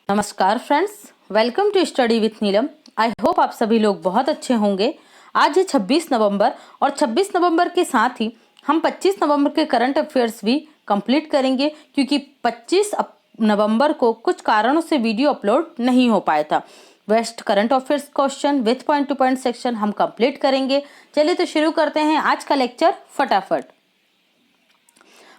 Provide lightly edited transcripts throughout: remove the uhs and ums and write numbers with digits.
नमस्कार friends, welcome to study with Neelam. I hope आप सभी लोग बहुत अच्छे होंगे। आज है 26 नवंबर और 26 नवंबर के साथ ही हम 25 नवंबर के करंट अफेयर्स भी कंप्लीट करेंगे, क्योंकि 25 नवंबर को कुछ कारणों से वीडियो अपलोड नहीं हो पाया था। West current affairs question with point to point section हम कंप्लीट करेंगे। चलिए तो शुरू करते हैं आज का लेक्चर फटाफट।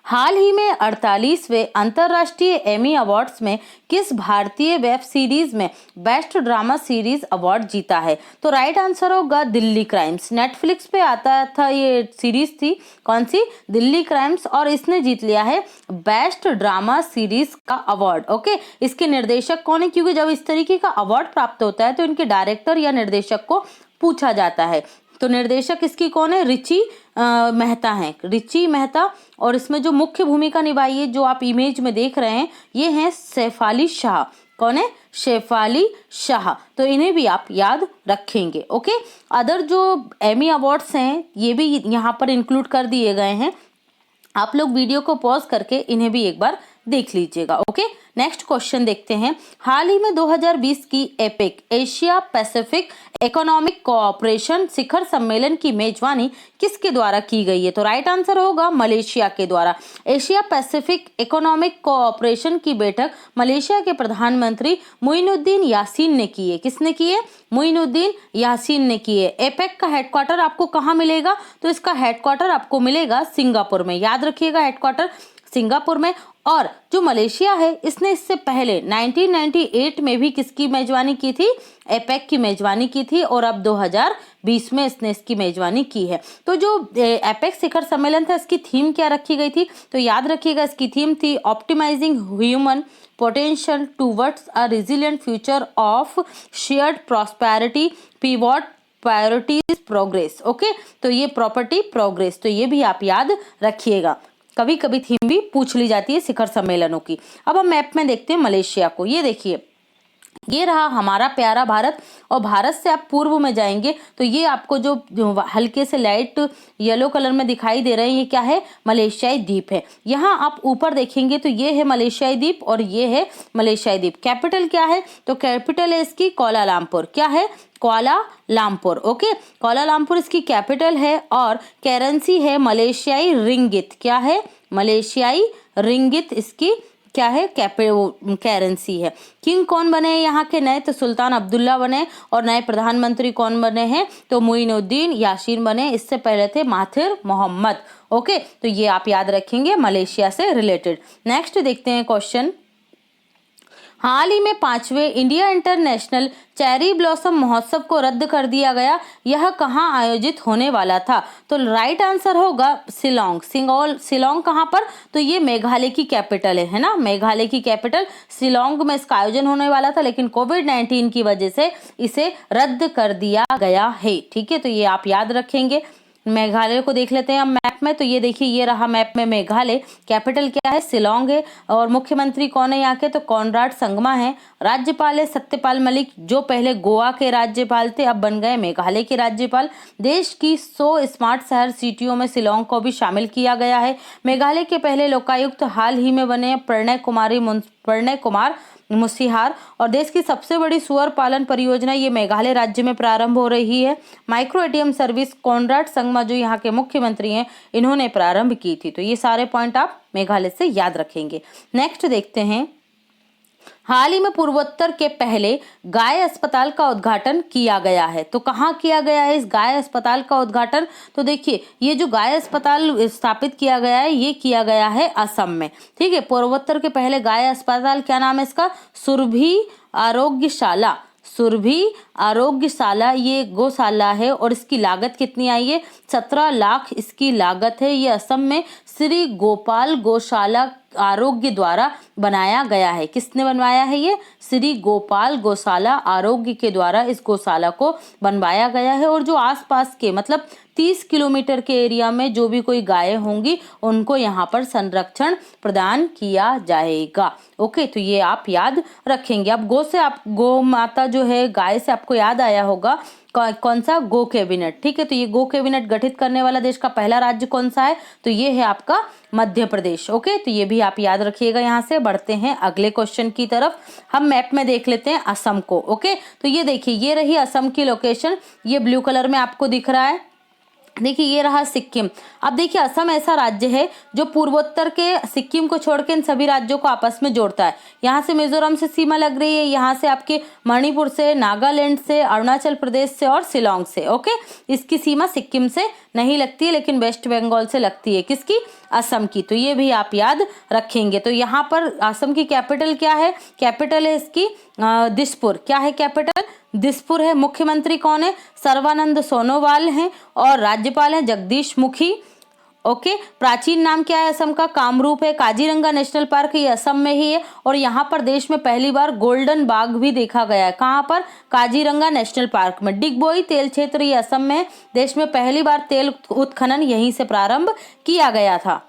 हाल ही में 48वें अंतर्राष्ट्रीय एमी अवार्ड्स में किस भारतीय वेब सीरीज में बेस्ट ड्रामा सीरीज अवार्ड जीता है? तो राइट आंसर होगा दिल्ली क्राइम्स। नेटफ्लिक्स पे आता था, ये सीरीज थी कौन सी? दिल्ली क्राइम्स, और इसने जीत लिया है बेस्ट ड्रामा सीरीज का अवार्ड। ओके, इसके निर्देशक कौन है? क्योंकि जब इस तरीके का अवार्ड प्राप्त होता है तो इनके डायरेक्टर या निर्देशक को पूछा जाता है। तो निर्देशक इसकी कौन है? रिची मेहता हैं, रिची मेहता। और इसमें जो मुख्य भूमिका निभाई है, जो आप इमेज में देख रहे हैं, ये हैं शेफाली शाह। कौन है? शेफाली शाह। तो इन्हें भी आप याद रखेंगे। ओके, अदर जो एमी अवार्ड्स हैं ये भी यहाँ पर इंक्लूड कर दिए गए हैं। आप लोग वीडियो को पॉज करके इन्हें भी एक बार देख लीजिएगा। ओके, नेक्स्ट क्वेश्चन देखते हैं। हाल ही में 2020 की APEC Asia Pacific economic cooperation शिखर सम्मेलन की मेजबानी किसके द्वारा की गई है? तो राइट आंसर होगा मलेशिया के द्वारा। एशिया पैसिफिक इकोनॉमिक कोऑपरेशन की बैठक मलेशिया के प्रधानमंत्री मुइनुद्दीन यासीन ने की है। किसने की है? मुइनुद्दीन यासीन ने की है। एपेक का हेडक्वार्टर आपको कहाँ मिलेगा? तो इसका हेडक्वार्टर आपको मिलेगा सिंगापुर में। याद रखिएगा, हेडक्वार्टर सिंगापुर में। और जो मलेशिया है, इसने इससे पहले 1998 में भी किसकी मेजबानी की थी? एपेक की मेजबानी की थी, और अब 2020 में इसने इसकी मेजबानी की है। तो जो एपेक शिखर सम्मेलन था, इसकी थीम क्या रखी गई थी? तो याद रखिएगा, इसकी थीम थी optimising human potential towards a resilient future of shared prosperity, pivot priorities progress. Okay, तो ये प्रॉपर्टी प्रोग्रेस, तो ये भी आप याद रखिएगा। कभी कभी थीम भी पूछ ली जाती है शिखर सम्मेलनों की। अब हम मैप में देखते हैं मलेशिया को। ये देखिए, ये रहा हमारा प्यारा भारत, और भारत से आप पूर्व में जाएंगे तो ये आपको जो हल्के से लाइट येलो कलर में दिखाई दे रहे हैं, ये क्या है? मलेशियाई द्वीप है। यहाँ आप ऊपर देखेंगे तो ये है मलेशियाई द्वीप और ये है मलेशियाई द्वीप। कैपिटल क्या है? तो कैपिटल है इसकी कुआलालंपुर। क्या है? कुआलालंपुर। ओके, कुआलालंपुर इसकी कैपिटल है, और करेंसी है मलेशियाई रिंगित। क्या है? मलेशियाई रिंगित इसकी क्या है? करेंसी है। किंग कौन बने यहाँ के नए? तो सुल्तान अब्दुल्ला बने। और नए प्रधानमंत्री कौन बने हैं? तो मुइनुद्दीन यासीन बने। इससे पहले थे महाथिर मोहम्मद। ओके, तो ये आप याद रखेंगे मलेशिया से रिलेटेड। नेक्स्ट देखते हैं क्वेश्चन। हाल ही में 5वें इंडिया इंटरनेशनल चेरी ब्लॉसम महोत्सव को रद्द कर दिया गया। यह कहाँ आयोजित होने वाला था? तो राइट आंसर होगा शिलोंग। शिलोंग कहाँ पर? तो ये मेघालय की कैपिटल है ना, मेघालय की कैपिटल शिलोंग में इसका आयोजन होने वाला था, लेकिन कोविड-19 की वजह से इसे रद्द कर दिया गया है। ठीक है, तो ये आप याद रखेंगे। मेघालय को देख लेते हैं हम मैप में। तो ये देखिए, ये रहा मैप में मेघालय। कैपिटल क्या है? शिलोंग है। और मुख्यमंत्री कौन है यहाँ के? तो कॉनराड संगमा है। राज्यपाल है सत्यपाल मलिक, जो पहले गोवा के राज्यपाल थे, अब बन गए मेघालय के राज्यपाल। देश की 100 स्मार्ट शहर सिटियों में शिलोंग को भी शामिल किया गया है। मेघालय के पहले लोकायुक्त हाल ही में बने प्रणय कुमार मुसिहार। और देश की सबसे बड़ी सुअर पालन परियोजना ये मेघालय राज्य में प्रारंभ हो रही है। Micro ATM service Conrad Sangma, जो यहाँ के मुख्यमंत्री हैं, इन्होंने प्रारंभ की थी। तो ये सारे पॉइंट आप मेघालय से याद रखेंगे। नेक्स्ट देखते हैं। हाल ही में पूर्वोत्तर के पहले गाय अस्पताल का उद्घाटन किया गया है। तो कहाँ किया गया है इस गाय अस्पताल का उद्घाटन? तो देखिए, ये जो गाय अस्पताल स्थापित किया गया है, ये किया गया है असम में। ठीक है, पूर्वोत्तर के पहले गाय अस्पताल, क्या नाम है इसका? सुरभि आरोग्यशाला। सुरभि आरोग्यशाला ये गौशाला है, और इसकी लागत कितनी आई है? 17 लाख इसकी लागत है। ये असम में श्री गोपाल गौशाला आरोग्य द्वारा बनाया गया है। किसने बनवाया है? ये श्री गोपाल गौशाला आरोग्य के द्वारा इस गौशाला को बनवाया गया है। और जो आसपास के मतलब 30 किलोमीटर के एरिया में जो भी कोई गाय होंगी उनको यहाँ पर संरक्षण प्रदान किया जाएगा। ओके, तो ये आप याद रखेंगे। अब गो माता जो है, गाय से आपको याद आया होगा कौन सा, गो कैबिनेट। ठीक है, तो ये गो कैबिनेट गठित करने वाला देश का पहला राज्य कौन सा है, तो ये है आपका मध्य प्रदेश। ओके, तो ये भी आप याद रखिएगा। यहाँ से बढ़ते हैं अगले क्वेश्चन की तरफ। हम मैप में देख लेते हैं असम को। ओके, तो ये देखिए, ये रही असम की लोकेशन, ये ब्लू कलर में आपको दिख रहा है। देखिए ये रहा सिक्किम। अब देखिए असम ऐसा राज्य है जो पूर्वोत्तर के सिक्किम को छोड़ के इन सभी राज्यों को आपस में जोड़ता है। यहाँ से मिजोरम से सीमा लग रही है, यहाँ से आपके मणिपुर से, नागालैंड से, अरुणाचल प्रदेश से और शिलोंग से। ओके, इसकी सीमा सिक्किम से नहीं लगती है लेकिन वेस्ट बंगाल से लगती है। किसकी, असम की। तो ये भी आप याद रखेंगे। तो यहाँ पर असम की कैपिटल क्या है, कैपिटल है इसकी दिसपुर। क्या है कैपिटल, दिसपुर है। मुख्यमंत्री कौन है, सर्बानंद सोनोवाल हैं और राज्यपाल हैं जगदीश मुखी। ओके, प्राचीन नाम क्या है असम का, कामरूप है। काजीरंगा नेशनल पार्क ये असम में ही है और यहाँ पर देश में पहली बार गोल्डन बाघ भी देखा गया है। कहाँ पर, काजीरंगा नेशनल पार्क में। डिगबोई तेल क्षेत्र ये असम में, देश में पहली बार तेल उत्खनन यहीं से प्रारंभ किया गया था।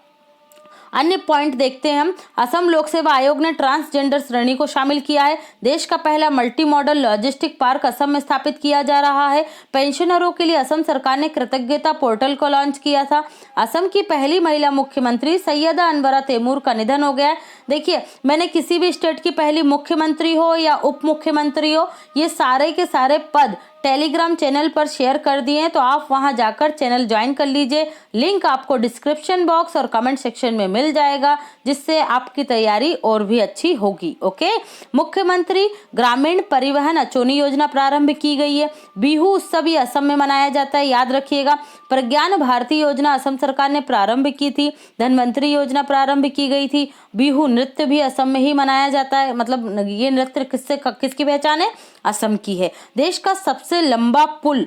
अन्य पॉइंट देखते हैं हम। असम लोक सेवा आयोग ने ट्रांसजेंडर श्रेणी को शामिल किया है। देश का पहला multi modal logistic park Assam में स्थापित किया जा रहा है। पेंशनरों के लिए असम सरकार ने कृतज्ञता पोर्टल को लॉन्च किया था। असम की पहली महिला मुख्यमंत्री सैयदा अनवरा तैमूर का निधन हो गया है। देखिए, मैंने किसी भी स्टेट की पहली मुख्यमंत्री हो या उप मुख्यमंत्री हो, ये सारे के सारे पद टेलीग्राम चैनल पर शेयर कर दिए हैं, तो आप वहां जाकर चैनल ज्वाइन कर लीजिए। लिंक आपको डिस्क्रिप्शन बॉक्स और कमेंट सेक्शन में मिल जाएगा, जिससे आपकी तैयारी और भी अच्छी होगी। ओके, मुख्यमंत्री ग्रामीण परिवहन अचोनी योजना प्रारंभ की गई है। बिहू उत्सव भी असम में मनाया जाता है, याद रखिएगा। प्रज्ञान भारती योजना असम सरकार ने प्रारंभ की थी। धनवंतरी योजना प्रारंभ की गई थी। बिहू नृत्य भी असम में ही मनाया जाता है, मतलब ये नृत्य किसकी पहचान है, असम की है। देश का सबसे लंबा पुल,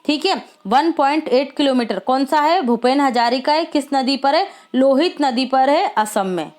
ठीक है, 1.8 किलोमीटर कौन सा है, भूपेन हजारिका है। किस नदी पर है, लोहित नदी पर है असम में।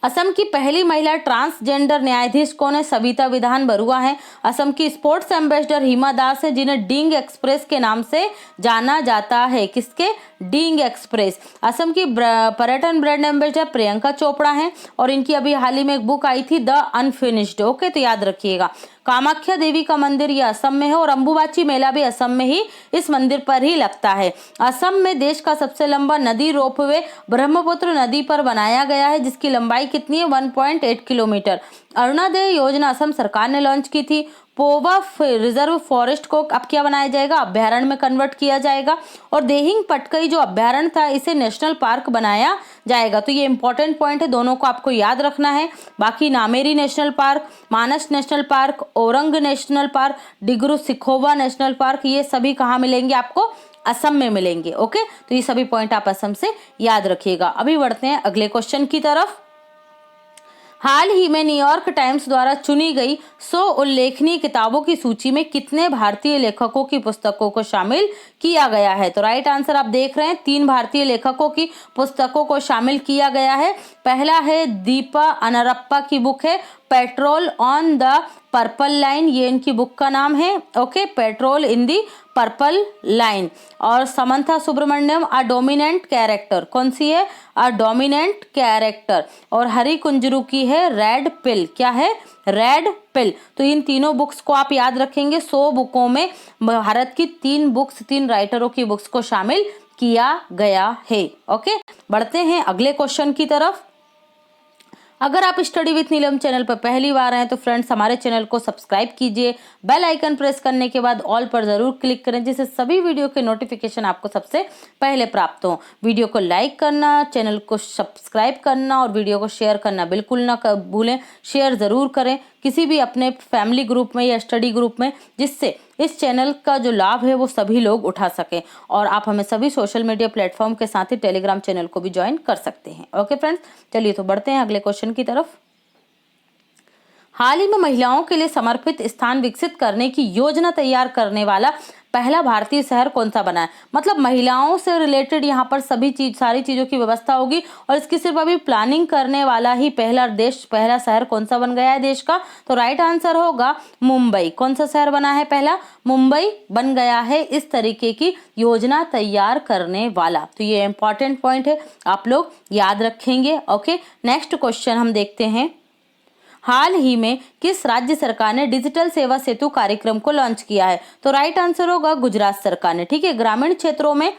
असम की पहली महिला ट्रांसजेंडर न्यायाधीश कौन है, सविता विधान बरुआ है। असम की स्पोर्ट्स एम्बेसडर हिमा दास है, जिन्हें डींग एक्सप्रेस के नाम से जाना जाता है। किसके, डींग एक्सप्रेस। असम की पर्यटन ब्रांड एम्बेसडर प्रियंका चोपड़ा हैं और इनकी अभी हाल ही में एक बुक आई थी, द अनफिनिश्ड। ओके, तो याद रखिएगा। कामाख्या देवी का मंदिर ये असम में है और अंबुबाची मेला भी असम में ही इस मंदिर पर ही लगता है। असम में देश का सबसे लंबा नदी रोपवे ब्रह्मपुत्र नदी पर बनाया गया है, जिसकी लंबाई कितनी है, 1.8 किलोमीटर। अरुणोदय योजना असम सरकार ने लॉन्च की थी। पोवा रिजर्व फॉरेस्ट को अब क्या बनाया जाएगा, अभ्यारण्य में कन्वर्ट किया जाएगा। और देहिंग पटकई जो अभ्यारण्य था, इसे नेशनल पार्क बनाया जाएगा। तो ये इंपॉर्टेंट पॉइंट है, दोनों को आपको याद रखना है। बाकी Nameri national park, Manas national park, Orang national park, Dibru Saikhowa national park, ये सभी कहाँ मिलेंगे आपको, असम में मिलेंगे। ओके, तो ये सभी पॉइंट आप असम से याद रखिएगा। अभी बढ़ते हैं अगले क्वेश्चन की तरफ। हाल ही में न्यूयॉर्क टाइम्स द्वारा चुनी गई 100 उल्लेखनीय किताबों की सूची में कितने भारतीय लेखकों की पुस्तकों को शामिल किया गया है। तो राइट आंसर आप देख रहे हैं, 3 भारतीय लेखकों की पुस्तकों को शामिल किया गया है। पहला है दीपा अनारप्पा की बुक है patrol on the purple line, ये इनकी बुक का नाम है। Okay, patrol in the purple line. और Samantha Subramaniam a dominant character, कौन सी है, अ डोमिनेंट कैरेक्टर। और हरि कुंजरू की है रेड पिल, क्या है, रेड पिल। तो इन तीनों बुक्स को आप याद रखेंगे। 100 बुकों में भारत की 3 बुक्स, 3 राइटरों की बुक्स को शामिल किया गया है। ओके, बढ़ते हैं अगले क्वेश्चन की तरफ। अगर आप स्टडी विथ नीलम चैनल पर पहली बार आए तो फ्रेंड्स हमारे चैनल को सब्सक्राइब कीजिए। बेल आइकन प्रेस करने के बाद ऑल पर जरूर क्लिक करें, जिससे सभी वीडियो के नोटिफिकेशन आपको सबसे पहले प्राप्त हो। वीडियो को लाइक करना, चैनल को सब्सक्राइब करना और वीडियो को शेयर करना बिल्कुल ना भूलें। शेयर जरूर करें किसी भी अपने फैमिली ग्रुप में या स्टडी ग्रुप में, जिससे इस चैनल का जो लाभ है वो सभी लोग उठा सकें। और आप हमें सभी सोशल मीडिया प्लेटफॉर्म के साथ ही टेलीग्राम चैनल को भी ज्वाइन कर सकते हैं। ओके फ्रेंड्स, चलिए तो बढ़ते हैं अगले क्वेश्चन की तरफ। हाल ही में महिलाओं के लिए समर्पित स्थान विकसित करने की योजना तैयार करने वाला पहला भारतीय शहर कौन सा बना है। मतलब महिलाओं से रिलेटेड यहाँ पर सारी चीजों की व्यवस्था होगी और इसकी सिर्फ अभी प्लानिंग करने वाला ही पहला शहर कौन सा बन गया है देश का। तो राइट आंसर होगा मुंबई। कौन सा शहर बना है पहला? मुंबई बन गया है इस तरीके की योजना तैयार करने वाला। तो ये इंपॉर्टेंट पॉइंट है, आप लोग याद रखेंगे। ओके, नेक्स्ट क्वेश्चन हम देखते हैं। हाल ही में किस राज्य सरकार ने डिजिटल सेवा सेतु कार्यक्रम को लॉन्च किया है? तो राइट आंसर होगा गुजरात सरकार ने। ठीक है, ग्रामीण क्षेत्रों में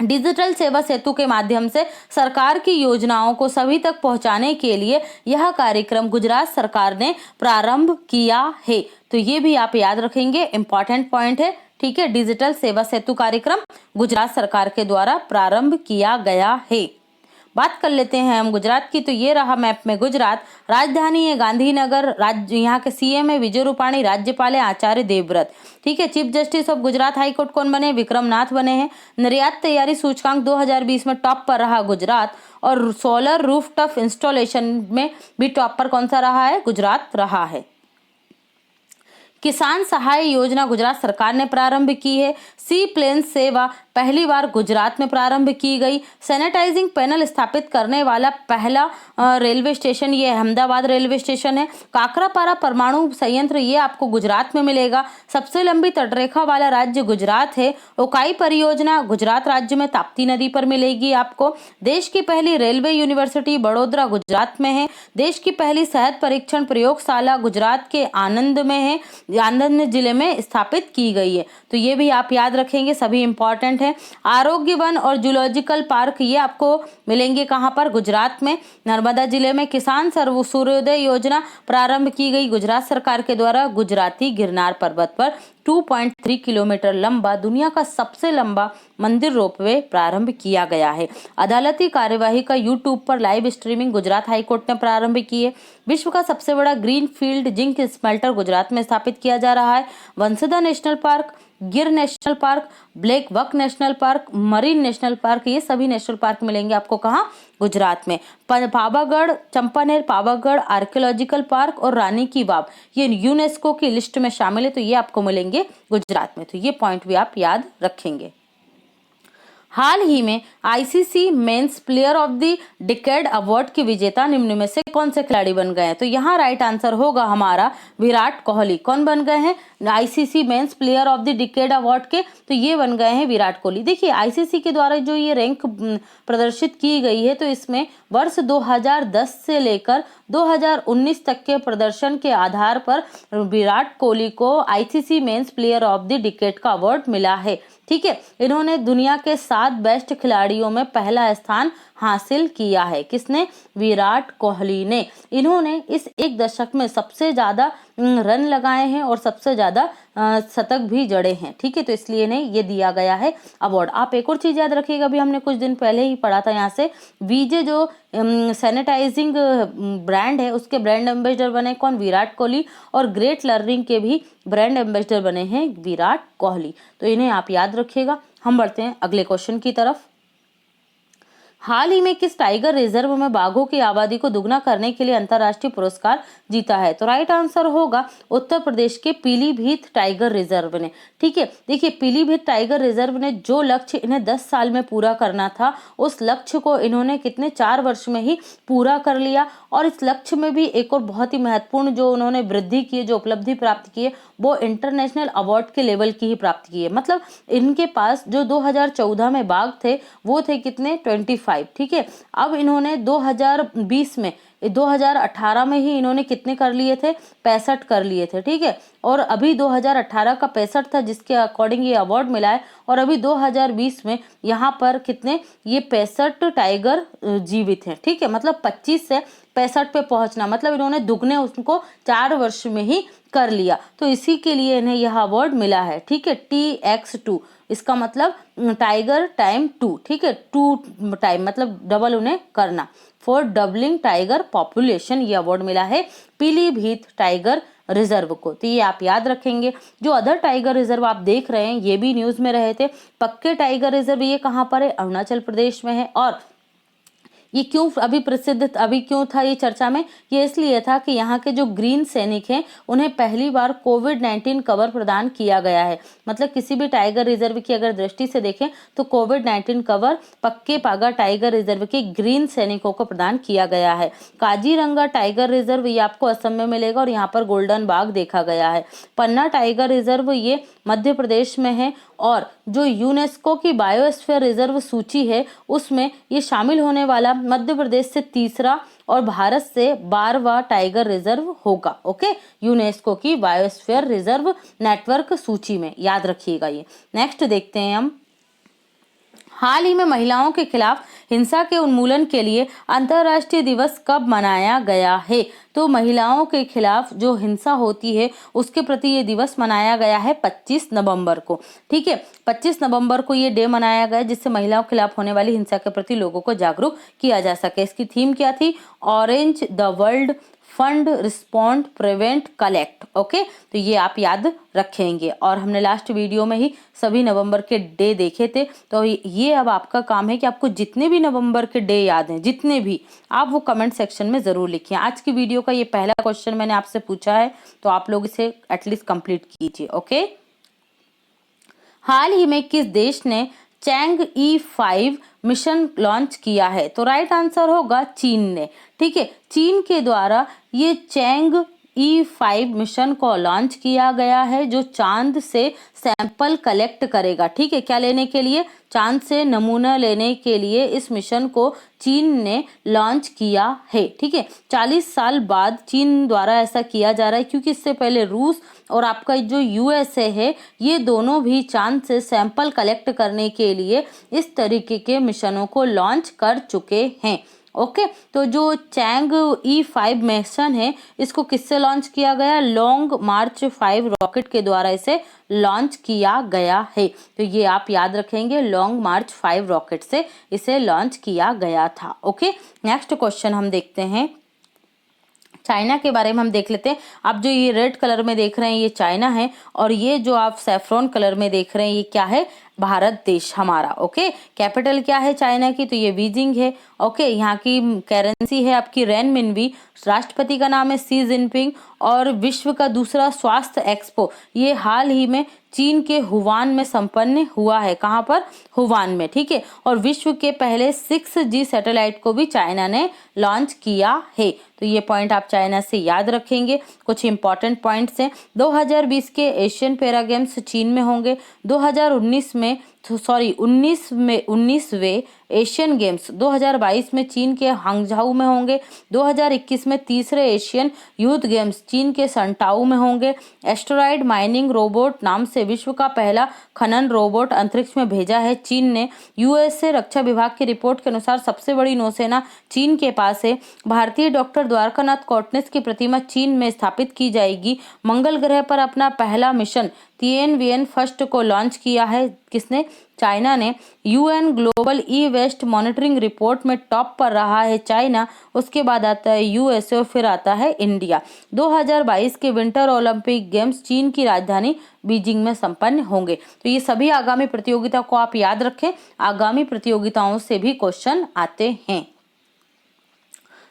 डिजिटल सेवा सेतु के माध्यम से सरकार की योजनाओं को सभी तक पहुंचाने के लिए यह कार्यक्रम गुजरात सरकार ने प्रारंभ किया है। तो ये भी आप याद रखेंगे, इंपॉर्टेंट पॉइंट है। ठीक है, डिजिटल सेवा सेतु कार्यक्रम गुजरात सरकार के द्वारा प्रारंभ किया गया है। बात कर लेते हैं हम गुजरात की। तो ये रहा मैप में गुजरात। राजधानी है गांधीनगर, राज्य यहाँ के सीएम है विजय रूपाणी, राज्यपाल है आचार्य देवव्रत। ठीक है, chief justice of Gujarat high court कौन बने? विक्रम नाथ बने हैं। निर्यात तैयारी सूचकांक 2020 में टॉप पर रहा गुजरात, और सोलर रूफटॉप इंस्टॉलेशन में भी टॉप पर कौन सा रहा है? गुजरात रहा है। किसान सहाय योजना गुजरात सरकार ने प्रारंभ की है। सी प्लेन सेवा पहली बार गुजरात में प्रारंभ की गई। सैनिटाइजिंग पैनल स्थापित करने वाला पहला रेलवे स्टेशन ये अहमदाबाद रेलवे स्टेशन है। काकरापारा परमाणु संयंत्र ये आपको गुजरात में मिलेगा। सबसे लंबी तटरेखा वाला राज्य गुजरात है। ओकाई परियोजना गुजरात राज्य में ताप्ती नदी पर मिलेगी आपको। देश की पहली रेलवे यूनिवर्सिटी बड़ोदरा गुजरात में है। देश की पहली शहद परीक्षण प्रयोगशाला गुजरात के आनंद में है, आनंद जिले में स्थापित की गई है। तो ये भी आप याद रखेंगे, सभी इंपॉर्टेंट है। आरोग्य वन और जूलॉजिकल पार्क ये आपको मिलेंगे कहाँ पर? गुजरात में, नर्मदा जिले में। किसान सूर्योदय योजना प्रारंभ की गई गुजरात सरकार के द्वारा। गुजराती गिरनार पर्वत पर 2.3 किलोमीटर लंबा दुनिया का सबसे लंबा मंदिर रोपवे प्रारंभ किया गया है। अदालती कार्यवाही का यूट्यूब पर लाइव स्ट्रीमिंग गुजरात हाईकोर्ट ने प्रारंभ की है। विश्व का सबसे बड़ा green field zinc smelter Gujarat में स्थापित किया जा रहा है। Vansda national park, Gir national park, black buck national park, marine national park, ये सभी नेशनल पार्क मिलेंगे आपको कहाँ? गुजरात में। पावागढ़, चंपानेर पावागढ़ आर्कियोलॉजिकल पार्क और रानी की वाव ये यूनेस्को की लिस्ट में शामिल है। तो ये आपको मिलेंगे गुजरात में। तो ये पॉइंट भी आप याद रखेंगे। हाल ही में ICC men's player of the decade award के विजेता निम्न में से कौन से खिलाड़ी बन गए हैं? तो यहाँ राइट आंसर होगा हमारा विराट कोहली। कौन बन गए हैं ICC men's player of the decade award के? तो ये बन गए हैं विराट कोहली। देखिए, आईसीसी के द्वारा जो ये रैंक प्रदर्शित की गई है, तो इसमें वर्ष 2010 से लेकर 2019 तक के प्रदर्शन के आधार पर विराट कोहली को ICC men's player of the decade का अवार्ड मिला है। ठीक है, इन्होंने दुनिया के 7 बेस्ट खिलाड़ियों में पहला स्थान हासिल किया है। किसने? विराट कोहली ने। इन्होंने इस एक दशक में सबसे ज्यादा रन लगाए हैं और सबसे ज्यादा शतक भी जड़े हैं। ठीक है, तो इसलिए इन्हें ये दिया गया है अवार्ड। आप एक और चीज याद रखिएगा, अभी हमने कुछ दिन पहले ही पढ़ा था यहाँ से, वीजे जो सैनिटाइजिंग ब्रांड है उसके ब्रांड एम्बेसडर बने कौन? विराट कोहली। और ग्रेट लर्निंग के भी ब्रांड एम्बेसडर बने हैं विराट कोहली। तो इन्हें आप याद रखिएगा। हम बढ़ते हैं अगले क्वेश्चन की तरफ। हाल ही में किस टाइगर रिजर्व में बाघों की आबादी को दुगना करने के लिए अंतर्राष्ट्रीय पुरस्कार जीता है? तो राइट आंसर होगा उत्तर प्रदेश के पीलीभीत टाइगर रिजर्व ने। ठीक है, देखिए पीलीभीत टाइगर रिजर्व ने जो लक्ष्य इन्हें 10 साल में पूरा करना था, उस लक्ष्य को इन्होंने कितने 4 वर्ष में ही पूरा कर लिया। और इस लक्ष्य में भी एक और बहुत ही महत्वपूर्ण जो उन्होंने वृद्धि की है, जो उपलब्धि प्राप्त की है, वो इंटरनेशनल अवार्ड के लेवल की ही प्राप्त की है। मतलब इनके पास जो 2014 में बाघ थे वो थे कितने? 25। ठीक है, अब इन्होंने 2018 में ही इन्होंने कितने कर लिए थे? 65 कर लिए थे। ठीक है, और अभी 2018 का 65 था जिसके अकॉर्डिंग ये अवार्ड मिला है। और अभी 2020 में यहाँ पर कितने? ये 65 टाइगर जीवित हैं। ठीक है, मतलब 25 से 65 पे पहुंचना, मतलब इन्होंने दुगने उसको 4 वर्ष में ही कर लिया। तो इसी के लिए इन्हें यह अवार्ड मिला है। ठीक है, TX2 इसका मतलब टाइगर टाइम 2। ठीक है, 2 टाइम मतलब डबल उन्हें करना, फॉर डबलिंग टाइगर पॉपुलेशन ये अवार्ड मिला है पीलीभीत टाइगर रिजर्व को। तो ये आप याद रखेंगे। जो अदर टाइगर रिजर्व आप देख रहे हैं ये भी न्यूज में रहे थे। पक्के टाइगर रिजर्व ये कहाँ पर है? अरुणाचल प्रदेश में है। और ये क्यों अभी क्यों था ये चर्चा में? ये इसलिए था कि यहाँ के जो ग्रीन सैनिक हैं उन्हें पहली बार कोविड-19 कवर प्रदान किया गया है। मतलब किसी भी टाइगर रिजर्व की अगर दृष्टि से देखें तो कोविड-19 कवर पक्के पागा टाइगर रिजर्व के ग्रीन सैनिकों को प्रदान किया गया है। काजीरंगा टाइगर रिजर्व ये आपको असम में मिलेगा और यहाँ पर गोल्डन बाघ देखा गया है। पन्ना टाइगर रिजर्व ये मध्य प्रदेश में है और जो यूनेस्को की बायोस्फीयर रिजर्व सूची है उसमें ये शामिल होने वाला मध्य प्रदेश से तीसरा और भारत से 12वां टाइगर रिजर्व होगा। ओके, यूनेस्को की बायोस्फीयर रिजर्व नेटवर्क सूची में, याद रखिएगा ये। नेक्स्ट देखते हैं हम, हाल ही में महिलाओं के खिलाफ हिंसा के उन्मूलन के लिए अंतर्राष्ट्रीय दिवस कब मनाया गया है? तो महिलाओं के खिलाफ जो हिंसा होती है उसके प्रति ये दिवस मनाया गया है 25 नवंबर को। ठीक है, 25 नवंबर को ये डे मनाया गया जिससे महिलाओं के खिलाफ होने वाली हिंसा के प्रति लोगों को जागरूक किया जा सके। इसकी थीम क्या थी? Orange the world, fund, respond, prevent, collect. Okay, तो ये आप याद रखेंगे। और हमने लास्ट वीडियो में ही सभी नवंबर के डे देखे थे, तो ये अब आपका काम है कि आपको जितने भी नवंबर के डे याद हैं, जितने भी, आप वो कमेंट सेक्शन में जरूर लिखिए। आज की वीडियो का ये पहला क्वेश्चन मैंने आपसे पूछा है, तो आप लोग इसे एटलीस्ट कंप्लीट कीजिए। ओके, हाल ही में किस देश ने चैंग E5 मिशन लॉन्च किया है? तो राइट आंसर होगा चीन ने। ठीक है, चीन के द्वारा ये चैंग E5 मिशन को लॉन्च किया गया है जो चांद से सैंपल कलेक्ट करेगा। ठीक है, क्या लेने के लिए? चांद से नमूना लेने के लिए इस मिशन को चीन ने लॉन्च किया है। ठीक है, 40 साल बाद चीन द्वारा ऐसा किया जा रहा है क्योंकि इससे पहले रूस और आपका जो USA है ये दोनों भी चांद से सैंपल कलेक्ट करने के लिए इस तरीके के मिशनों को लॉन्च कर चुके हैं। ओके, तो जो चैंग E5 मिशन है इसको किससे लॉन्च किया गया? लॉन्ग मार्च 5 रॉकेट के द्वारा इसे लॉन्च किया गया है। तो ये आप याद रखेंगे, लॉन्ग मार्च 5 रॉकेट से इसे लॉन्च किया गया था। ओके, नेक्स्ट क्वेश्चन हम देखते हैं, चाइना के बारे में हम देख लेते हैं। आप जो ये रेड कलर में देख रहे हैं ये चाइना है और ये जो आप सैफ्रॉन कलर में देख रहे हैं ये क्या है? भारत देश हमारा। ओके, कैपिटल क्या है चाइना की? तो ये बीजिंग है। ओके, यहाँ की करेंसी है आपकी रेनमिनबी, राष्ट्रपति का नाम है शी जिनपिंग और विश्व का दूसरा स्वास्थ्य एक्सपो ये हाल ही में चीन के हुवान में संपन्न हुआ है। कहाँ पर? हुवान में। ठीक है, और विश्व के पहले 6G सैटेलाइट को भी चाइना ने लॉन्च किया है। तो ये पॉइंट आप चाइना से याद रखेंगे। कुछ इंपॉर्टेंट पॉइंट्स हैं, 2020 के एशियन पैरा गेम्स चीन में होंगे। 19वें एशियन गेम्स 2022 में चीन के हांगझाऊ में होंगे। 2021 में तीसरे एशियन यूथ गेम्स चीन के संटाऊ में होंगे। एस्टेरॉयड माइनिंग रोबोट नाम से विश्व का पहला खनन रोबोट अंतरिक्ष में भेजा है चीन ने। USA रक्षा विभाग की रिपोर्ट के अनुसार सबसे बड़ी नौसेना चीन के पास है। भारतीय डॉक्टर द्वारकानाथ कोटनिस की प्रतिमा चीन में स्थापित की जाएगी। मंगल ग्रह पर अपना पहला मिशन Tianwen फर्स्ट को लॉन्च किया है। किसने? चाइना ने। UN global e-waste monitoring report में टॉप पर रहा है चाइना, उसके बाद आता है USA और फिर आता है इंडिया। 2022 के विंटर ओलंपिक गेम्स चीन की राजधानी बीजिंग में संपन्न होंगे। तो ये सभी आगामी प्रतियोगिता को आप याद रखें, आगामी प्रतियोगिताओं से भी क्वेश्चन आते हैं।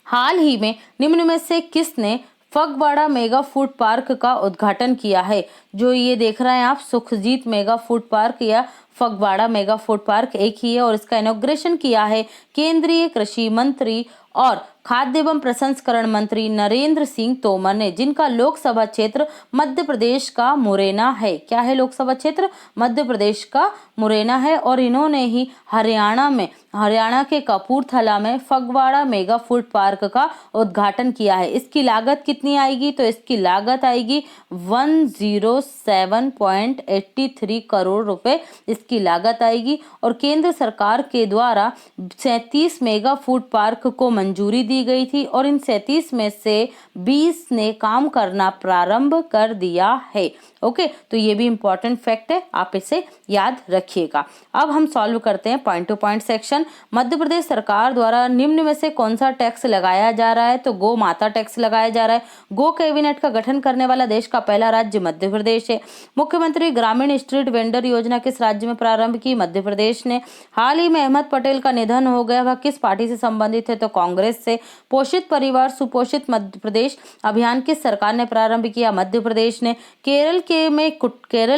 हाल ही में निम्न में से किसने फगवाड़ा मेगा फूड पार्क का उद्घाटन किया है? जो ये देख रहे हैं आप, सुखजीत मेगा फूड पार्क या फगवाड़ा मेगा फूड पार्क एक ही है और इसका इनॉग्रेशन किया है केंद्रीय कृषि मंत्री और खाद्य एवं प्रसंस्करण मंत्री नरेंद्र सिंह तोमर ने, जिनका लोकसभा क्षेत्र मध्य प्रदेश का मुरैना है। क्या है लोकसभा क्षेत्र? मध्य प्रदेश का मुरैना है और इन्होंने ही हरियाणा के कपूरथला में फगवाड़ा मेगा फूड पार्क का उद्घाटन किया है। इसकी लागत कितनी आएगी? तो इसकी लागत आएगी 107.83 करोड़ रुपए इसकी लागत आएगी और केंद्र सरकार के द्वारा 37 मेगा फूड पार्क को मंजूरी दी दी गई थी और इन 37 में से 20 ने काम करना प्रारंभ कर दिया है। ओके, तो ये भी इंपॉर्टेंट फैक्ट है, आप इसे याद रखिएगा। अब हम सॉल्व करते हैं point to point section. Madhya Pradesh सरकार द्वारा निम्न में से कौन सा टैक्स लगाया जा रहा है? तो गो माता टैक्स लगाया जा रहा है। गो कैबिनेट का गठन करने वाला देश का पहला राज्य मध्य प्रदेश है। मुख्यमंत्री ग्रामीण स्ट्रीट वेंडर योजना किस राज्य में प्रारंभ की? मध्य प्रदेश ने। हाल ही में अहमद पटेल का निधन हो गया, वह किस पार्टी से संबंधित है? तो कांग्रेस से। पोषित परिवार सुपोषित मध्य प्रदेश अभियान किस सरकार ने प्रारंभ किया? मध्य प्रदेश ने। केरल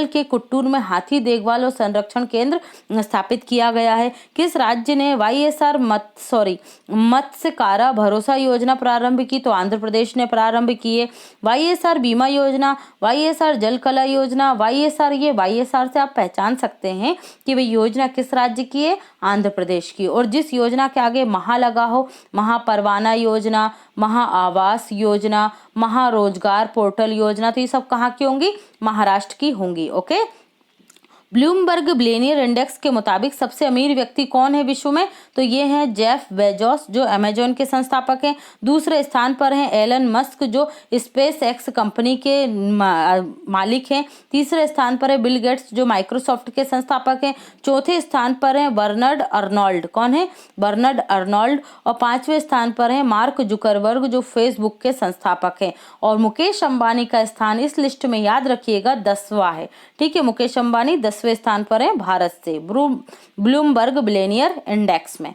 के कुट्टूर में हाथी देखभाल और संरक्षण केंद्र स्थापित किया गया है। किस राज्य ने YSR मत्स्यकारा भरोसा योजना प्रारंभ की? तो आंध्र प्रदेश ने प्रारंभ की है। YSR बीमा योजना, YSR जल कला योजना, YSR से आप पहचान सकते हैं कि वह योजना किस राज्य की है? आंध्र प्रदेश की। और जिस योजना के आगे महा लगा हो, महापरवाना योजना, महा आवास योजना, महारोजगार पोर्टल योजना, तो ये सब कहाँ की होंगी? महाराष्ट्र की होंगी। ओके, ब्लूमबर्ग बिलियनियर इंडेक्स के मुताबिक सबसे अमीर व्यक्ति कौन है विश्व में? तो ये हैं जेफ बेजोस जो अमेजॉन के संस्थापक हैं। दूसरे स्थान पर हैं एलन मस्क जो स्पेस एक्स कंपनी के मालिक हैं। तीसरे स्थान पर है बिल गेट्स जो माइक्रोसॉफ्ट के संस्थापक हैं। चौथे स्थान पर हैं बर्नार्ड अर्नोल्ड। कौन है? Bernard Arnault. और पांचवें स्थान पर है मार्क जुकरबर्ग जो फेसबुक के संस्थापक हैं। और मुकेश अंबानी का स्थान इस लिस्ट में याद रखिएगा 10वां है। ठीक है, मुकेश अंबानी 10वें स्थान पर है भारत से ब्लूमबर्ग बिलियनियर इंडेक्स में।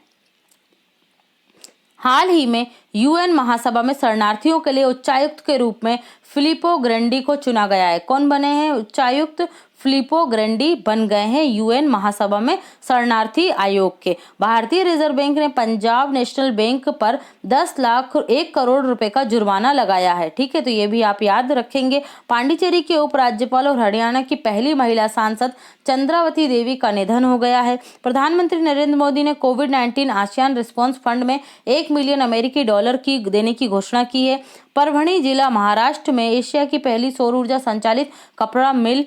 हाल ही में UN महासभा में शरणार्थियों के लिए उच्चायुक्त के रूप में फिलिपो ग्रैंडी को चुना गया है। कौन बने हैं उच्चायुक्त? फिलिपो ग्रैंडी बन गए हैं UN महासभा में शरणार्थी आयोग के। भारतीय रिजर्व बैंक ने पंजाब नेशनल बैंक पर 1 करोड़ रुपए का जुर्माना लगाया है। ठीक है, तो ये भी आप याद रखेंगे। पांडिचेरी के उपराज्यपाल और हरियाणा की पहली महिला सांसद चंद्रावती देवी का निधन हो गया है। प्रधानमंत्री नरेंद्र मोदी ने कोविड-19 आसियान रिस्पांस फंड में $1 मिलियन की देने की घोषणा की है। परभणी जिला महाराष्ट्र में एशिया की पहली सौर ऊर्जा संचालित कपड़ा मिल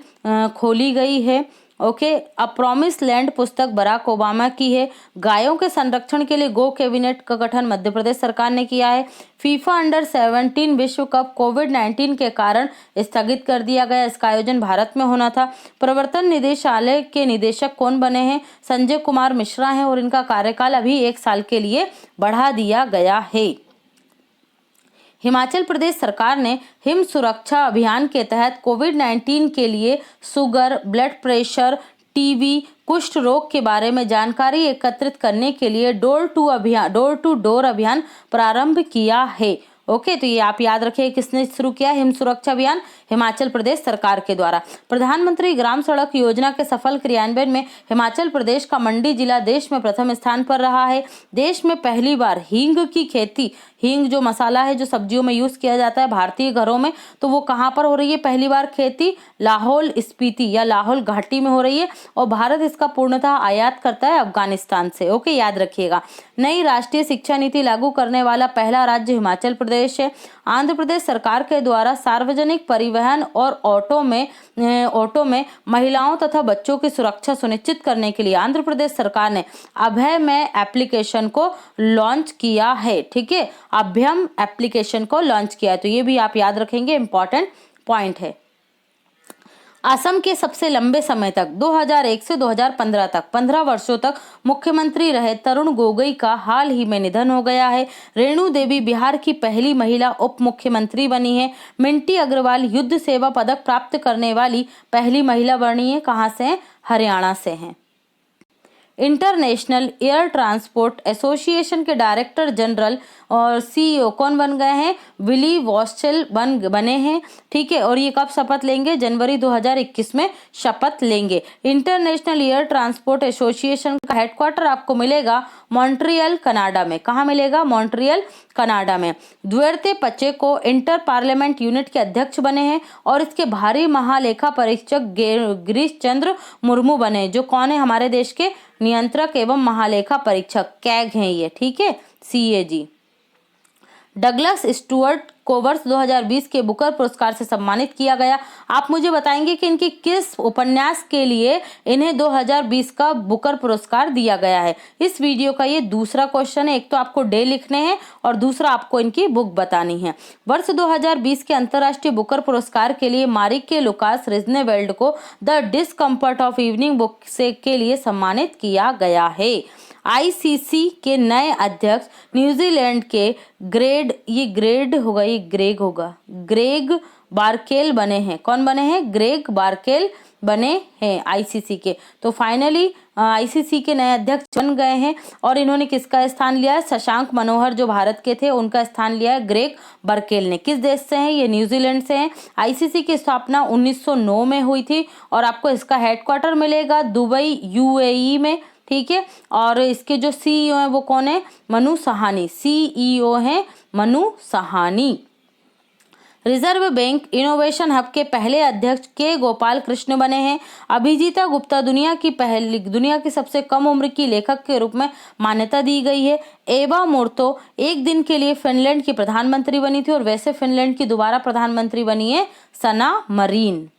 खोली गई है। ओके, अ प्रॉमिस लैंड पुस्तक बराक ओबामा की है। गायों के संरक्षण के लिए गो कैबिनेट का गठन मध्य प्रदेश सरकार ने किया है। फीफा अंडर 17 विश्व कप कोविड-19 के कारण स्थगित कर दिया गया, इसका आयोजन भारत में होना था। प्रवर्तन निदेशालय के निदेशक कौन बने हैं? संजय कुमार मिश्रा हैं और इनका कार्यकाल अभी 1 साल के लिए बढ़ा दिया गया है। हिमाचल प्रदेश सरकार ने हिम सुरक्षा अभियान के तहत कोविड-19 के लिए शुगर, ब्लड प्रेशर, टीबी, कुष्ठ रोग के बारे में जानकारी एकत्रित करने के लिए डोर टू डोर अभियान प्रारंभ किया है। ओके, तो ये आप याद रखिए किसने शुरू किया? हिम सुरक्षा अभियान हिमाचल प्रदेश सरकार के द्वारा। प्रधानमंत्री ग्राम सड़क योजना के सफल क्रियान्वयन में हिमाचल प्रदेश का मंडी जिला देश में प्रथम स्थान पर रहा है। देश में पहली बार हींग की खेती, हींग जो मसाला है जो सब्जियों में यूज किया जाता है भारतीय घरों में, तो वो कहाँ पर हो रही है पहली बार खेती? लाहौल स्पीति या लाहौल घाटी में हो रही है। और भारत इसका पूर्णतः आयात करता है अफगानिस्तान से। ओके, याद रखिएगा। नई राष्ट्रीय शिक्षा नीति लागू करने वाला पहला राज्य हिमाचल प्रदेश है। आंध्र प्रदेश सरकार के द्वारा सार्वजनिक परिवहन और ऑटो में महिलाओं तथा बच्चों की सुरक्षा सुनिश्चित करने के लिए आंध्र प्रदेश सरकार ने अभय में एप्लीकेशन को लॉन्च किया है। ठीक है, अभयम एप्लीकेशन को लॉन्च किया है, तो ये भी आप याद रखेंगे, इंपॉर्टेंट पॉइंट है। असम के सबसे लंबे समय तक 2001 से 2015 तक 15 वर्षों तक मुख्यमंत्री रहे तरुण गोगोई का हाल ही में निधन हो गया है। रेणु देवी बिहार की पहली महिला उप मुख्यमंत्री बनी है। मिंटी अग्रवाल युद्ध सेवा पदक प्राप्त करने वाली पहली महिला बनी है। कहाँ से हैं? हरियाणा से हैं। इंटरनेशनल एयर ट्रांसपोर्ट एसोसिएशन के डायरेक्टर जनरल और CEO कौन बन गए हैं? विली वॉस्चेल बने हैं। ठीक है, और ये कब शपथ लेंगे? जनवरी 2021 में शपथ लेंगे। इंटरनेशनल एयर ट्रांसपोर्ट एसोसिएशन का हेडक्वार्टर आपको मिलेगा मॉन्ट्रियल कनाडा में। कहाँ मिलेगा? मॉन्ट्रियल कनाडा में। द्वेर्ते पचेको इंटर पार्लियामेंट यूनिट के अध्यक्ष बने हैं और इसके भारी महालेखा परीक्षक गिरीश चंद्र मुर्मू बने, जो कौन है? हमारे देश के नियंत्रक एवं महालेखा परीक्षक, कैग हैं ये। ठीक है, CAG। डगलस स्टुअर्ट को वर्ष 2020 के बुकर पुरस्कार से सम्मानित किया गया। आप मुझे बताएंगे कि इनकी किस उपन्यास के लिए इन्हें 2020 का बुकर पुरस्कार दिया गया है। इस वीडियो का ये दूसरा क्वेश्चन है। एक तो आपको डे लिखने हैं और दूसरा आपको इनकी बुक बतानी है। वर्ष 2020 के अंतर्राष्ट्रीय बुकर पुरस्कार के लिए मारिके लुकास रिजनेवेल्ड को the discomfort of evening book से के लिए सम्मानित किया गया है। आईसीसी के नए अध्यक्ष न्यूजीलैंड के ग्रेग बारकेल बने हैं। कौन बने हैं? ग्रेग बारकेल बने हैं आईसीसी के। तो फाइनली आईसीसी के नए अध्यक्ष बन गए हैं और इन्होंने किसका स्थान लिया है? शशांक मनोहर जो भारत के थे उनका स्थान लिया है ग्रेग बारकेल ने। किस देश से हैं? ये न्यूजीलैंड से हैं। आईसीसी की स्थापना 1909 में हुई थी और आपको इसका हेडक्वार्टर मिलेगा दुबई यूएई में। ठीक है, और इसके जो सीईओ हैं वो कौन है? मनु सहानी। सीईओ हैं Manu Sahani. Reserve bank innovation hub के पहले अध्यक्ष के गोपाल कृष्ण बने हैं। अभिजीता गुप्ता दुनिया की सबसे कम उम्र की लेखक के रूप में मान्यता दी गई है। एवा मोर्तो एक दिन के लिए फिनलैंड की प्रधानमंत्री बनी थी और वैसे फिनलैंड की दोबारा प्रधानमंत्री बनी है सना मरीन।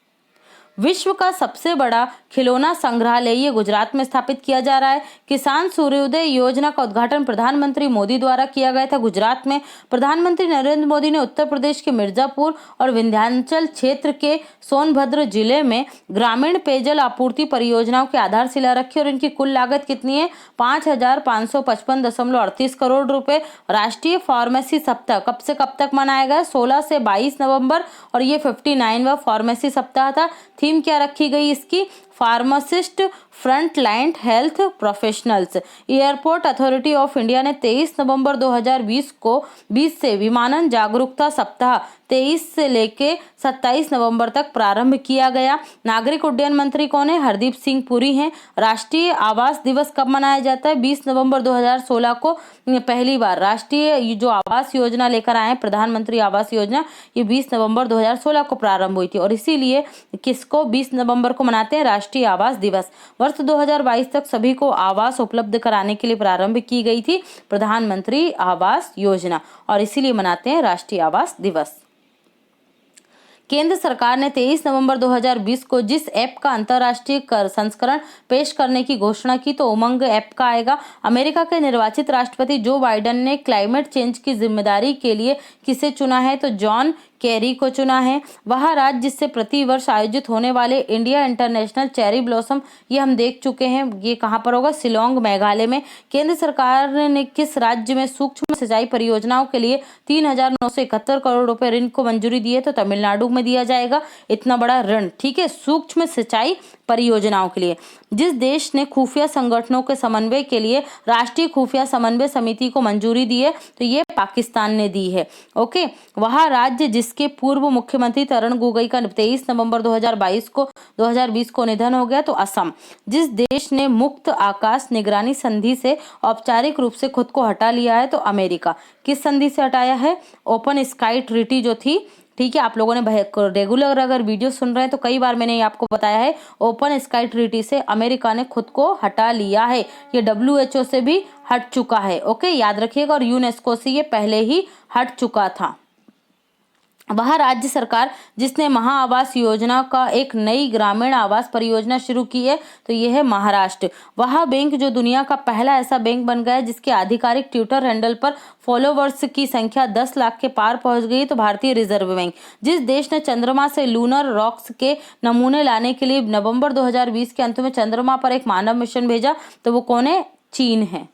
विश्व का सबसे बड़ा खिलौना संग्रहालय ये गुजरात में स्थापित किया जा रहा है। किसान सूर्योदय योजना का उद्घाटन प्रधानमंत्री मोदी द्वारा किया गया था गुजरात में। प्रधानमंत्री नरेंद्र मोदी ने उत्तर प्रदेश के मिर्जापुर और विंध्याचल क्षेत्र के सोनभद्र जिले में ग्रामीण पेयजल आपूर्ति परियोजनाओं की आधारशिला रखी और इनकी कुल लागत कितनी है? 5,555.38 करोड़ रुपए। राष्ट्रीय फार्मेसी सप्ताह कब से कब तक मनाया गया? 16 से 22 नवंबर और ये 59वां फार्मेसी सप्ताह था। थीम क्या रखी गई इसकी? Pharmacist front line health professionals. Airport authority of India ने 23 नवंबर 2020 से विमानन जागरूकता सप्ताह 23 से लेके 27 नवंबर तक प्रारंभ किया गया। नागरिक उड्डयन मंत्री कौन है? हरदीप सिंह पुरी हैं। राष्ट्रीय आवास दिवस कब मनाया जाता है? 20 नवंबर 2016 को पहली बार राष्ट्रीय जो आवास योजना लेकर आए प्रधानमंत्री आवास योजना, ये 20 नवंबर 2016 को प्रारंभ हुई थी और इसीलिए किसको 20 नवंबर को मनाते हैं? राष्ट्रीय आवास दिवस। वर्ष 2022 तक सभी को आवास उपलब्ध कराने के लिए प्रारंभ की गई थी प्रधानमंत्री आवास योजना और इसीलिए मनाते हैं राष्ट्रीय आवास दिवस। केंद्र सरकार ने 23 नवंबर 2020 को जिस ऐप का अंतर्राष्ट्रीय संस्करण पेश करने की घोषणा की तो उमंग ऐप का आएगा। अमेरिका के निर्वाचित राष्ट्रपति जो बाइडेन ने क्लाइमेट चेंज की जिम्मेदारी के लिए किसे चुना है? तो जॉन केरी को चुना है। वह राज्य जिससे प्रति वर्ष आयोजित होने वाले इंडिया इंटरनेशनल चेरी ब्लॉसम, ये हम देख चुके हैं, ये कहाँ पर होगा? शिलोंग मेघालय में। केंद्र सरकार ने किस राज्य में सूक्ष्म सिंचाई परियोजनाओं के लिए 3,971 करोड़ रुपए ऋण को मंजूरी दी है? तो तमिलनाडु में दिया जाएगा इतना बड़ा ऋण। ठीक है, सूक्ष्म सिंचाई परियोजनाओं के लिए। जिस देश ने खुफिया संगठनों के समन्वय के लिए राष्ट्रीय खुफिया समन्वय समिति को मंजूरी दी है? तो ये पाकिस्तान ने दी है। ओके, वह राज्य जिसके पूर्व मुख्यमंत्री तरुण गोगोई का 23 नवंबर 2020 को निधन हो गया तो असम। जिस देश ने मुक्त आकाश निगरानी संधि से औपचारिक रूप से खुद को हटा लिया है? तो अमेरिका। किस संधि से हटाया है? ओपन स्काई ट्रीटी जो थी। ठीक है, आप लोगों ने रेगुलर अगर वीडियो सुन रहे हैं तो कई बार मैंने आपको बताया है ओपन स्काई ट्रीटी से अमेरिका ने खुद को हटा लिया है। ये WHO से भी हट चुका है। ओके, याद रखिएगा, और यूनेस्को से ये पहले ही हट चुका था। वह राज्य सरकार जिसने महा आवास योजना का एक नई ग्रामीण आवास परियोजना शुरू की है तो यह है महाराष्ट्र। वह बैंक जो दुनिया का पहला ऐसा बैंक बन गया है जिसके आधिकारिक ट्विटर हैंडल पर फॉलोवर्स की संख्या 10 लाख के पार पहुंच गई तो भारतीय रिजर्व बैंक। जिस देश ने चंद्रमा से लूनर रॉक्स के नमूने लाने के लिए नवंबर 2020 के अंत में चंद्रमा पर एक मानव मिशन भेजा तो वो कौन है? चीन है।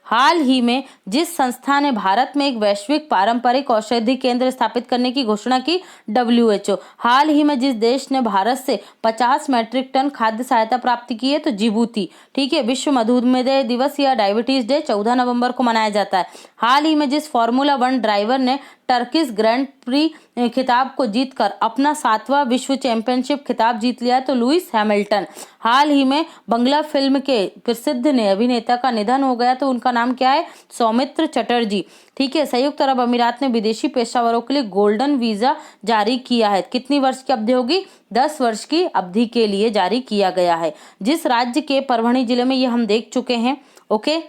हाल ही में जिस संस्था ने भारत में एक वैश्विक पारंपरिक औषधि केंद्र स्थापित करने की घोषणा की? WHO। हाल ही में जिस देश ने भारत से 50 मैट्रिक टन खाद्य सहायता प्राप्त की है तो जिबूती। ठीक है, विश्व मधुमेह दिवस या डायबिटीज डे 14 नवंबर को मनाया जाता है। हाल ही में जिस फार्मूला 1 ड्राइवर ने टर्किश ग्रैंड प्री खिताब को जीतकर अपना 7वां विश्व चैंपियनशिप खिताब जीत लिया तो लुइस हैमिल्टन। हाल ही में बंगला फिल्म के प्रसिद्ध अभिनेता का निधन हो गया तो उनका नाम क्या है? सौमित्र चटर्जी। ठीक है, संयुक्त अरब अमीरात ने विदेशी पेशेवरों के लिए गोल्डन वीजा जारी किया है। कितनी वर्ष की अवधि होगी? 10 वर्ष की अवधि के लिए जारी किया गया है। जिस राज्य के परभणी जिले में ये हम देख चुके हैं। ओके,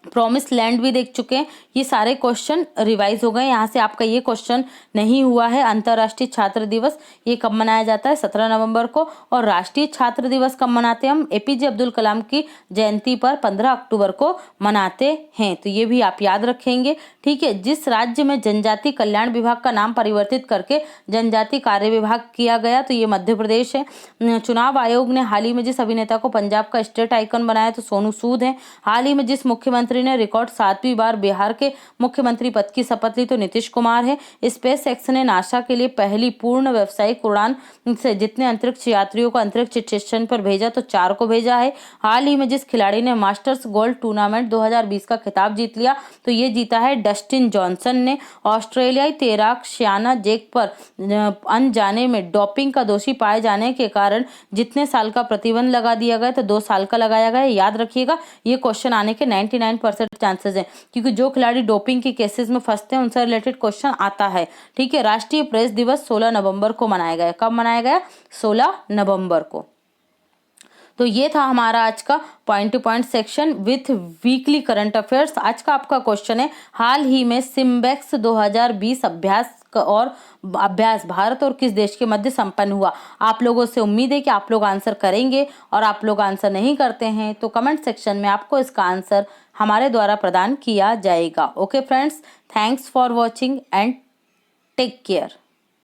प्रॉमिस लैंड भी देख चुके हैं। ये सारे क्वेश्चन रिवाइज हो गए। यहाँ से आपका ये क्वेश्चन नहीं हुआ है। अंतर्राष्ट्रीय छात्र दिवस ये कब मनाया जाता है? 17 नवंबर को। और राष्ट्रीय छात्र दिवस कब मनाते हैं हम? एपीजे अब्दुल कलाम की जयंती पर 15 अक्टूबर को मनाते हैं। तो ये भी आप याद रखेंगे, ठीक है। जिस राज्य में जनजाति कल्याण विभाग का नाम परिवर्तित करके जनजाति कार्य विभाग किया गया, तो ये मध्य प्रदेश है। चुनाव आयोग ने हाल ही में जिस अभिनेता को पंजाब का स्टेट आइकन बनाया, तो सोनू सूद है। हाल ही में जिस मुख्यमंत्री ने रिकॉर्ड 7वीं बार बिहार के मुख्यमंत्री पद की शपथ ली, तो नीतीश कुमार है। स्पेस एक्स ने नासा के लिए पहली पूर्ण व्यावसायिक उड़ान से जितने अंतरिक्ष यात्रियों को अंतरिक्ष स्टेशन पर भेजा, तो 4 को भेजा है। हाल ही में जिस खिलाड़ी ने मास्टर्स गोल्फ टूर्नामेंट 2020 का खिताब जीत लिया, तो ये जीता है डस्टिन जॉनसन ने। ऑस्ट्रेलियाई तैराक शियाना जेक पर अनजाने में डोपिंग का दोषी पाए जाने के कारण जितने साल का प्रतिबंध लगा दिया गया, तो 2 साल का लगाया गया। याद रखिएगा, ये क्वेश्चन आने के 99% चांसेस हैं, क्योंकि जो खिलाड़ी डोपिंग के केसेस में फंसते हैं उनसे रिलेटेड क्वेश्चन आता है, ठीक है। राष्ट्रीय प्रेस दिवस 16 नवंबर को मनाया गया। कब मनाया गया? 16 नवंबर को। तो ये था हमारा आज का point to point section with weekly current affairs. आज का आपका क्वेश्चन है, हाल ही में सिम्बेक्स 2020 अभ्यास भारत और किस देश के मध्य संपन्न हुआ? आप लोगों से उम्मीद है कि आप लोग आंसर करेंगे, और आप लोग आंसर नहीं करते हैं तो कमेंट सेक्शन में आपको इसका आंसर हमारे द्वारा प्रदान किया जाएगा। Okay friends, thanks for watching and take care.